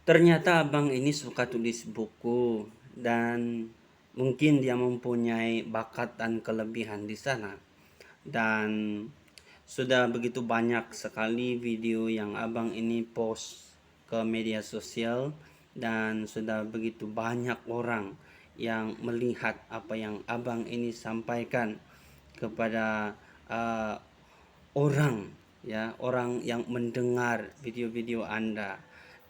Ternyata abang ini suka tulis buku dan mungkin dia mempunyai bakat dan kelebihan di sana. Dan sudah begitu banyak sekali video yang abang ini post ke media sosial dan sudah begitu banyak orang yang melihat apa yang abang ini sampaikan kepada uh, orang, ya, orang yang mendengar video-video Anda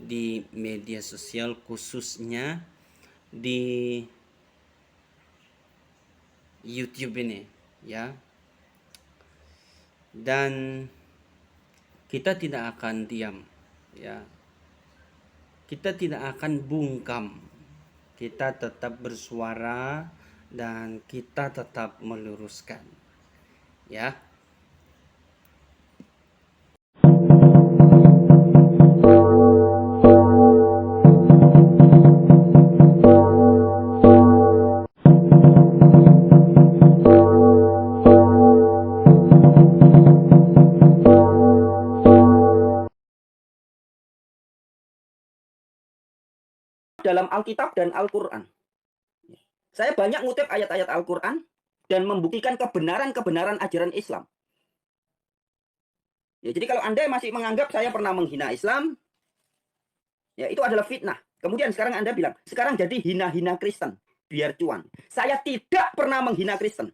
di media sosial, khususnya di YouTube ini, ya. Dan kita tidak akan diam, ya. Kita tidak akan bungkam. Kita tetap bersuara dan kita tetap meluruskan, ya. Dalam Alkitab dan Al-Quran. Saya banyak ngutip ayat-ayat Al-Quran dan membuktikan kebenaran-kebenaran ajaran Islam. Ya, jadi kalau Anda masih menganggap saya pernah menghina Islam, ya itu adalah fitnah. Kemudian sekarang Anda bilang, sekarang jadi hina-hina Kristen, biar cuan. Saya tidak pernah menghina Kristen.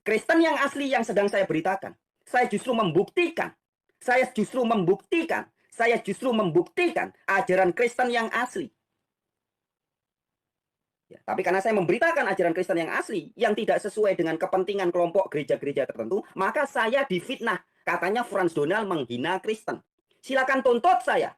Kristen yang asli yang sedang saya beritakan. Saya justru membuktikan. Saya justru membuktikan ajaran Kristen yang asli. Ya, tapi karena saya memberitakan ajaran Kristen yang asli, yang tidak sesuai dengan kepentingan kelompok gereja-gereja tertentu, maka saya difitnah. Katanya Franz Donald menghina Kristen. Silakan tuntut saya,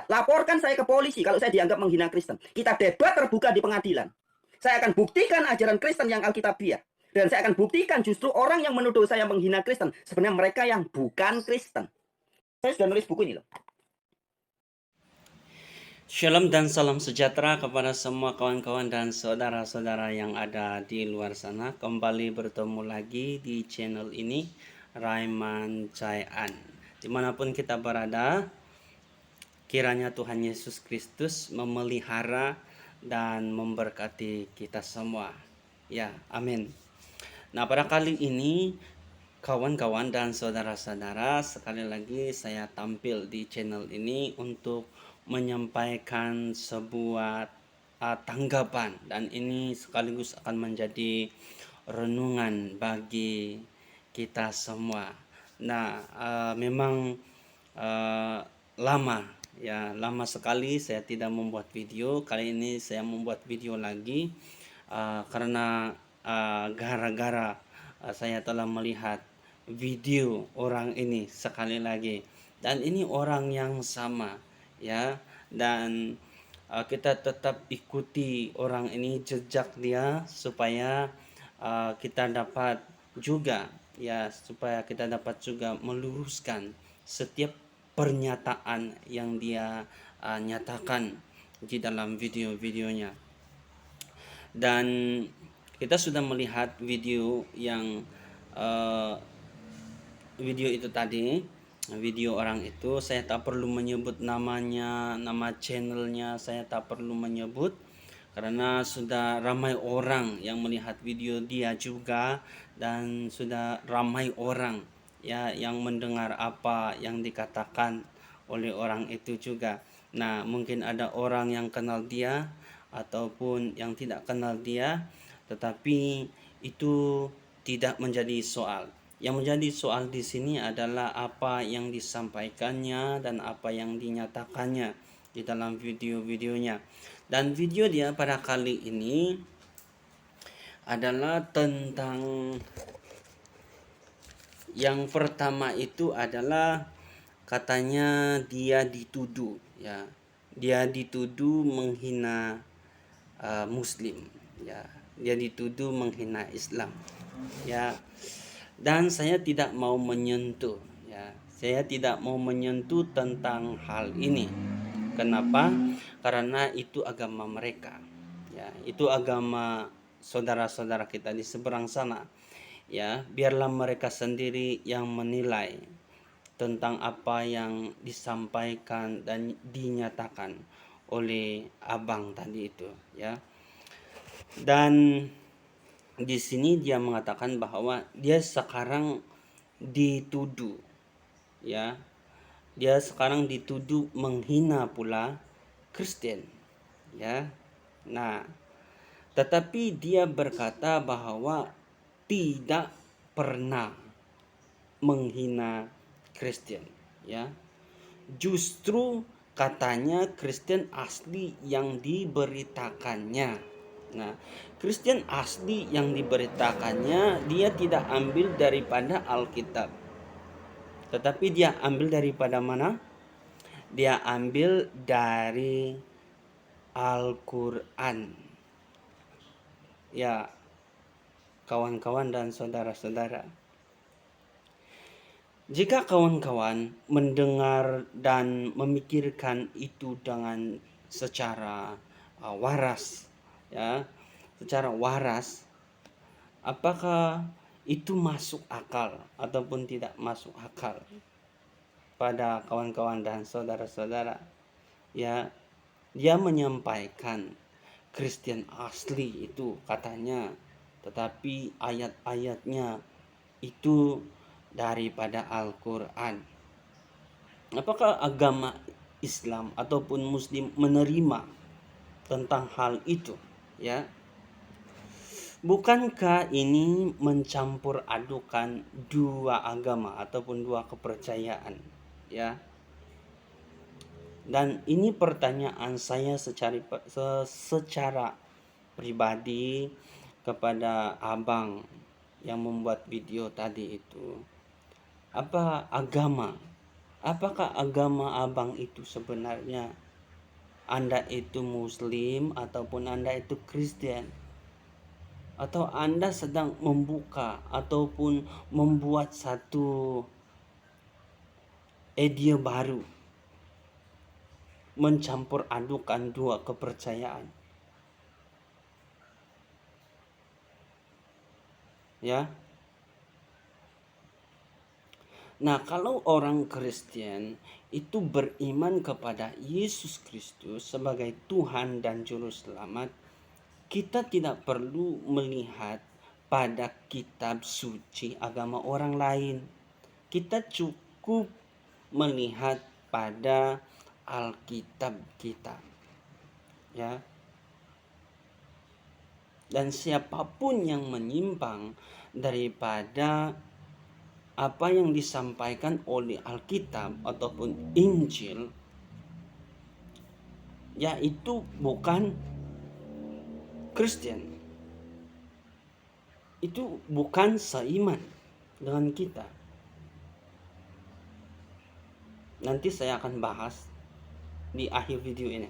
laporkan saya ke polisi kalau saya dianggap menghina Kristen. Kita debat terbuka di pengadilan. Saya akan buktikan ajaran Kristen yang Alkitabiah. Dan saya akan buktikan justru orang yang menuduh saya menghina Kristen, sebenarnya mereka yang bukan Kristen. Saya sudah nulis buku ini loh. Shalom dan salam sejahtera kepada semua kawan-kawan dan saudara-saudara yang ada di luar sana. Kembali bertemu lagi di channel ini, Raiman Caian. Dimanapun kita berada, kiranya Tuhan Yesus Kristus memelihara dan memberkati kita semua. Ya, amin. Nah, pada kali ini kawan-kawan dan saudara-saudara, sekali lagi saya tampil di channel ini untuk menyampaikan sebuah tanggapan, dan ini sekaligus akan menjadi renungan bagi kita semua. Nah, memang lama sekali saya tidak membuat video. Kali ini saya membuat video lagi karena gara-gara saya telah melihat video orang ini sekali lagi, dan ini orang yang sama, ya. Dan kita tetap ikuti orang ini, jejak dia, supaya kita dapat juga, ya, supaya kita dapat juga meluruskan setiap pernyataan yang dia nyatakan di dalam video-videonya. Dan kita sudah melihat video yang video itu tadi, video orang itu. Saya tak perlu menyebut namanya, nama channelnya saya tak perlu menyebut, karena sudah ramai orang yang melihat video dia juga, dan sudah ramai orang, ya, yang mendengar apa yang dikatakan oleh orang itu juga. Nah, mungkin ada orang yang kenal dia ataupun yang tidak kenal dia, tetapi itu tidak menjadi soal. Yang menjadi soal di sini adalah apa yang disampaikannya dan apa yang dinyatakannya di dalam video-videonya. Dan video dia pada kali ini adalah tentang, yang pertama itu adalah katanya dia dituduh, ya, dia dituduh menghina Muslim, ya, dia dituduh menghina Islam, ya. Dan saya tidak mau menyentuh, ya, saya tidak mau menyentuh tentang hal ini. Kenapa? Karena itu agama mereka, ya, itu agama saudara-saudara kita di seberang sana, ya. Biarlah mereka sendiri yang menilai tentang apa yang disampaikan dan dinyatakan oleh abang tadi itu, ya. Dan di sini dia mengatakan bahwa dia sekarang dituduh, ya. Dia sekarang dituduh menghina pula Kristen, ya. Nah, tetapi dia berkata bahwa tidak pernah menghina Kristen, ya. Justru katanya Kristen asli yang diberitakannya. Nah, Kristen asli yang diberitakannya dia tidak ambil daripada Alkitab. Tetapi dia ambil daripada mana? Dia ambil dari Al-Qur'an. Ya, kawan-kawan dan saudara-saudara. Jika kawan-kawan mendengar dan memikirkan itu dengan secara waras, ya, secara waras, apakah itu masuk akal ataupun tidak masuk akal pada kawan-kawan dan saudara-saudara? Ya, dia menyampaikan Kristen asli itu katanya, tetapi ayat-ayatnya itu daripada Al-Qur'an. Apakah agama Islam ataupun Muslim menerima tentang hal itu, ya? Bukankah ini mencampur adukan dua agama ataupun dua kepercayaan, ya? Dan ini pertanyaan saya secara pribadi kepada abang yang membuat video tadi itu. Apakah agama abang itu sebenarnya Anda itu Muslim ataupun Anda itu Kristen? Atau Anda sedang membuka ataupun membuat satu ide baru, mencampur adukan dua kepercayaan? Ya. Nah, kalau orang Kristen itu beriman kepada Yesus Kristus sebagai Tuhan dan Juru Selamat, kita tidak perlu melihat pada kitab suci agama orang lain. Kita cukup melihat pada Alkitab kita, ya. Dan siapapun yang menyimpang daripada apa yang disampaikan oleh Alkitab ataupun Injil, yaitu bukan Kristen, itu bukan seiman dengan kita. Nanti saya akan bahas di akhir video ini.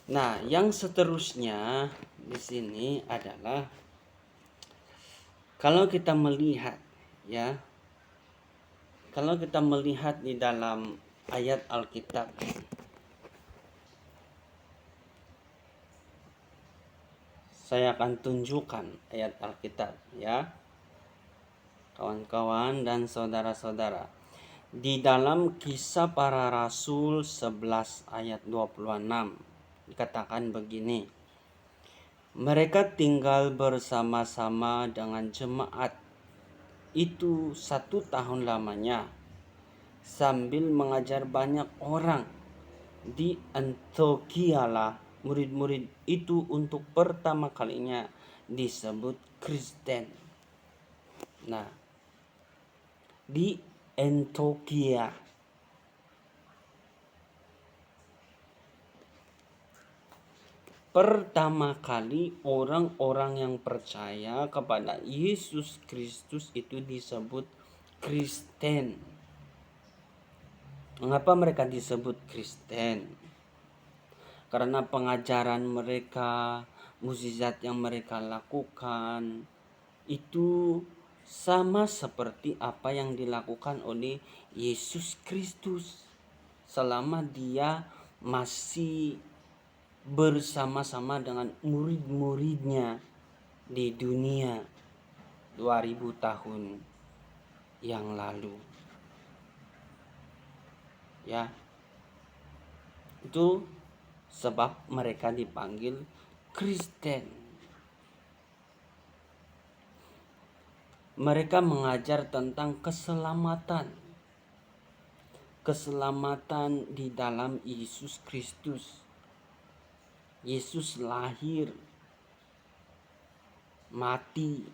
Nah, yang seterusnya di sini adalah kalau kita melihat, ya, kalau kita melihat di dalam ayat Alkitab, saya akan tunjukkan ayat Alkitab, ya, kawan-kawan dan saudara-saudara. Di dalam Kisah Para Rasul 11 ayat 26 dikatakan begini. Mereka tinggal bersama-sama dengan jemaat itu 1 tahun lamanya sambil mengajar banyak orang. Di Antiochialah murid-murid itu untuk pertama kalinya disebut Kristen. Nah, di Antiochia pertama kali orang-orang yang percaya kepada Yesus Kristus itu disebut Kristen. Mengapa mereka disebut Kristen? Karena pengajaran mereka, mukjizat yang mereka lakukan itu sama seperti apa yang dilakukan oleh Yesus Kristus selama dia masih bersama-sama dengan murid-muridnya di dunia 2000 tahun yang lalu. Ya, itu sebab mereka dipanggil Kristen. Mereka mengajar tentang keselamatan. Keselamatan di dalam Yesus Kristus. Yesus lahir, mati,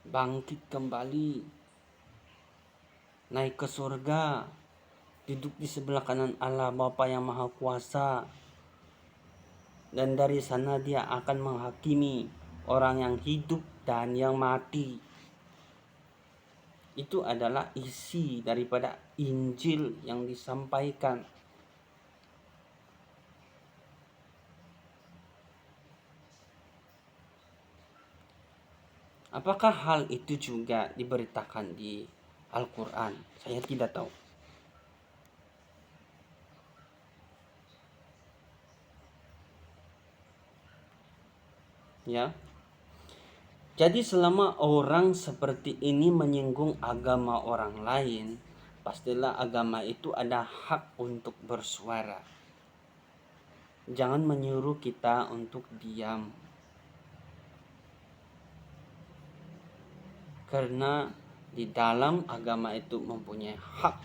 bangkit kembali, naik ke surga, duduk di sebelah kanan Allah Bapa yang Maha Kuasa. Dan dari sana dia akan menghakimi orang yang hidup dan yang mati. Itu adalah isi daripada Injil yang disampaikan. Apakah hal itu juga diberitakan di Al-Quran? Saya tidak tahu. Ya. Jadi selama orang seperti ini menyinggung agama orang lain, pastilah agama itu ada hak untuk bersuara. Jangan menyuruh kita untuk diam. Karena di dalam agama itu mempunyai hak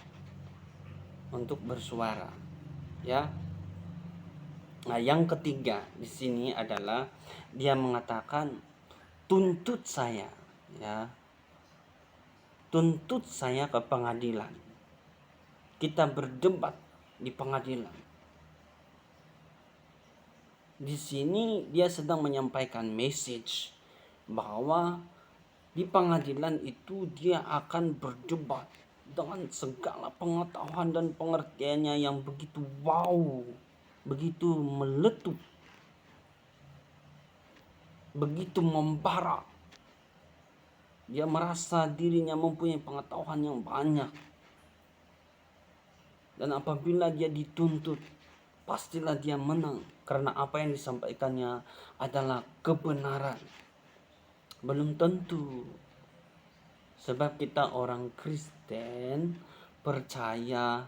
untuk bersuara. Ya. Nah, yang ketiga di sini adalah dia mengatakan tuntut saya, ya. Tuntut saya ke pengadilan. Kita berdebat di pengadilan. Di sini dia sedang menyampaikan message bahwa di pengadilan itu dia akan berdebat dengan segala pengetahuan dan pengertiannya yang begitu wow, begitu meletup, begitu membara. Dia merasa dirinya mempunyai pengetahuan yang banyak. Dan apabila dia dituntut, pastilah dia menang. Karena apa yang disampaikannya adalah kebenaran. Belum tentu. Sebab kita orang Kristen percaya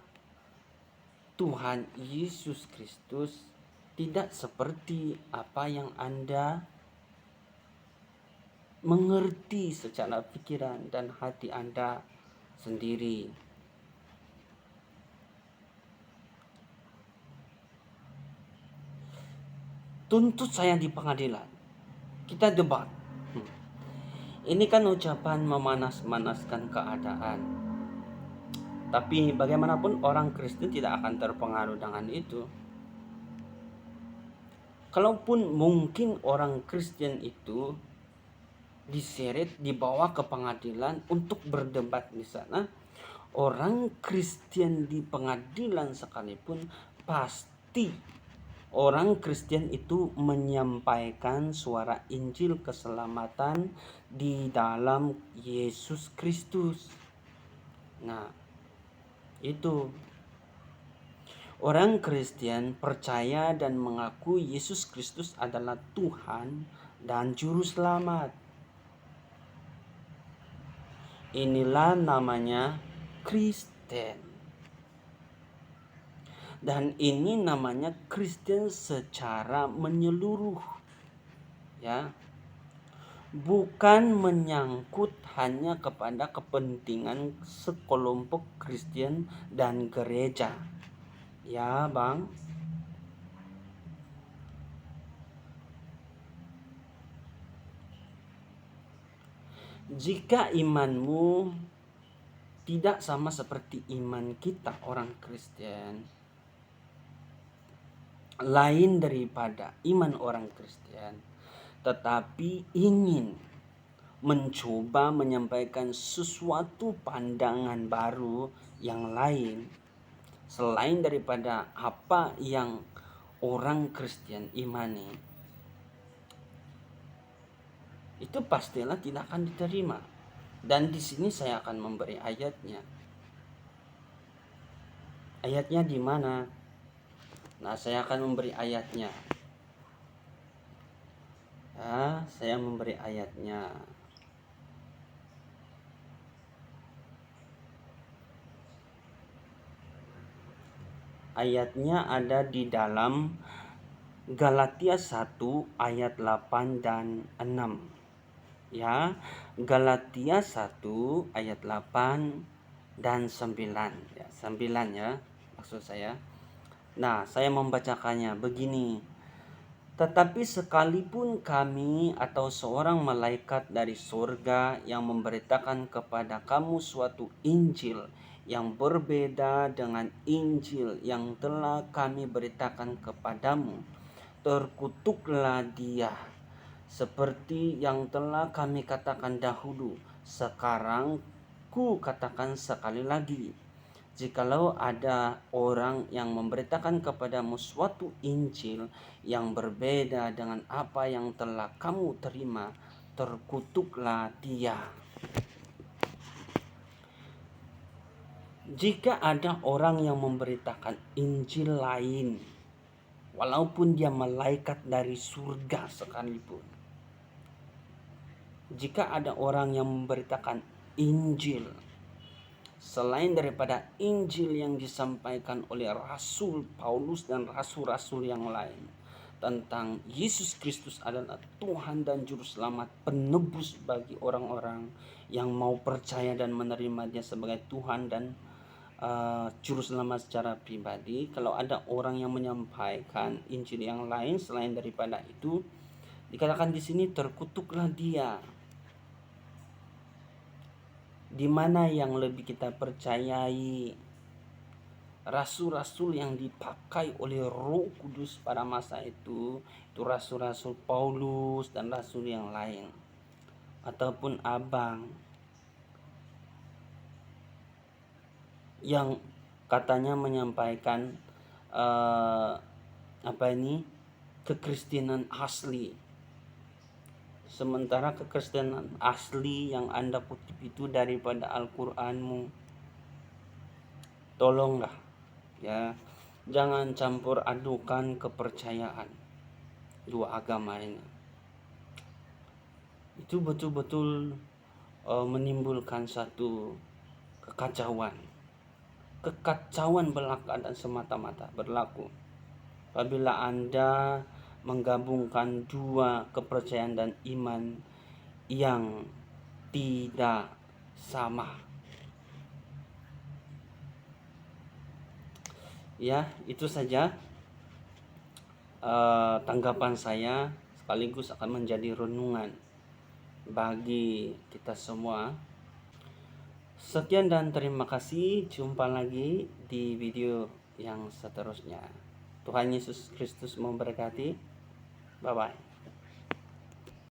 Tuhan Yesus Kristus tidak seperti apa yang Anda mengerti secara pikiran dan hati Anda sendiri. Tuntut saya di pengadilan. Kita debat. Ini kan ucapan memanas-manaskan keadaan. Tapi bagaimanapun orang Kristen tidak akan terpengaruh dengan itu. Kalaupun mungkin orang Kristen itu diseret, dibawa ke pengadilan untuk berdebat di sana, orang Kristen di pengadilan sekalipun pasti orang Kristen itu menyampaikan suara Injil keselamatan di dalam Yesus Kristus. Nah, itu orang Kristen percaya dan mengaku Yesus Kristus adalah Tuhan dan Juru Selamat. Inilah namanya Kristen. Dan ini namanya Kristen secara menyeluruh. Ya. Bukan menyangkut hanya kepada kepentingan sekelompok Kristen dan gereja. Ya, Bang. Jika imanmu tidak sama seperti iman kita orang Kristen, lain daripada iman orang Kristen, tetapi ingin mencoba menyampaikan sesuatu pandangan baru yang lain selain daripada apa yang orang Kristen imani, itu pastilah tidak akan diterima. Dan di sini saya akan memberi ayatnya. Ayatnya di mana? Nah, saya akan memberi ayatnya. Ya, saya memberi ayatnya. ayatnya ada di dalam Galatia 1 ayat 8 dan 6. Ya, Galatia 1 ayat 8 dan 9. Ya, 9 ya maksud saya. Nah, saya membacakannya begini. Tetapi sekalipun kami atau seorang malaikat dari surga yang memberitakan kepada kamu suatu Injil yang berbeda dengan Injil yang telah kami beritakan kepadamu, terkutuklah dia. Seperti yang telah kami katakan dahulu, sekarang ku katakan sekali lagi. Jikalau ada orang yang memberitakan kepadamu suatu Injil yang berbeda dengan apa yang telah kamu terima, terkutuklah dia. Jika ada orang yang memberitakan Injil lain, walaupun dia malaikat dari surga sekalipun, jika ada orang yang memberitakan Injil selain daripada Injil yang disampaikan oleh Rasul Paulus dan rasul-rasul yang lain tentang Yesus Kristus adalah Tuhan dan Juru Selamat, penebus bagi orang-orang yang mau percaya dan menerima Dia sebagai Tuhan dan Juru Selamat secara pribadi. Kalau ada orang yang menyampaikan Injil yang lain selain daripada itu, dikatakan di sini terkutuklah dia. Di mana yang lebih kita percayai? Rasul-rasul yang dipakai oleh Roh Kudus pada masa itu rasul-rasul Paulus dan rasul yang lain, ataupun abang yang katanya menyampaikan kekristenan asli. Sementara kekristenan asli yang Anda kutip itu daripada Al-Qur'anmu. Tolonglah ya, jangan campur adukan kepercayaan dua agama ini. Itu betul-betul menimbulkan satu kekacauan. Kekacauan belaka dan semata-mata berlaku apabila Anda menggabungkan dua kepercayaan dan iman yang tidak sama. Ya, itu saja tanggapan saya, sekaligus akan menjadi renungan bagi kita semua. Sekian dan terima kasih. Jumpa lagi di video yang seterusnya. Tuhan Yesus Kristus memberkati. Bye bye.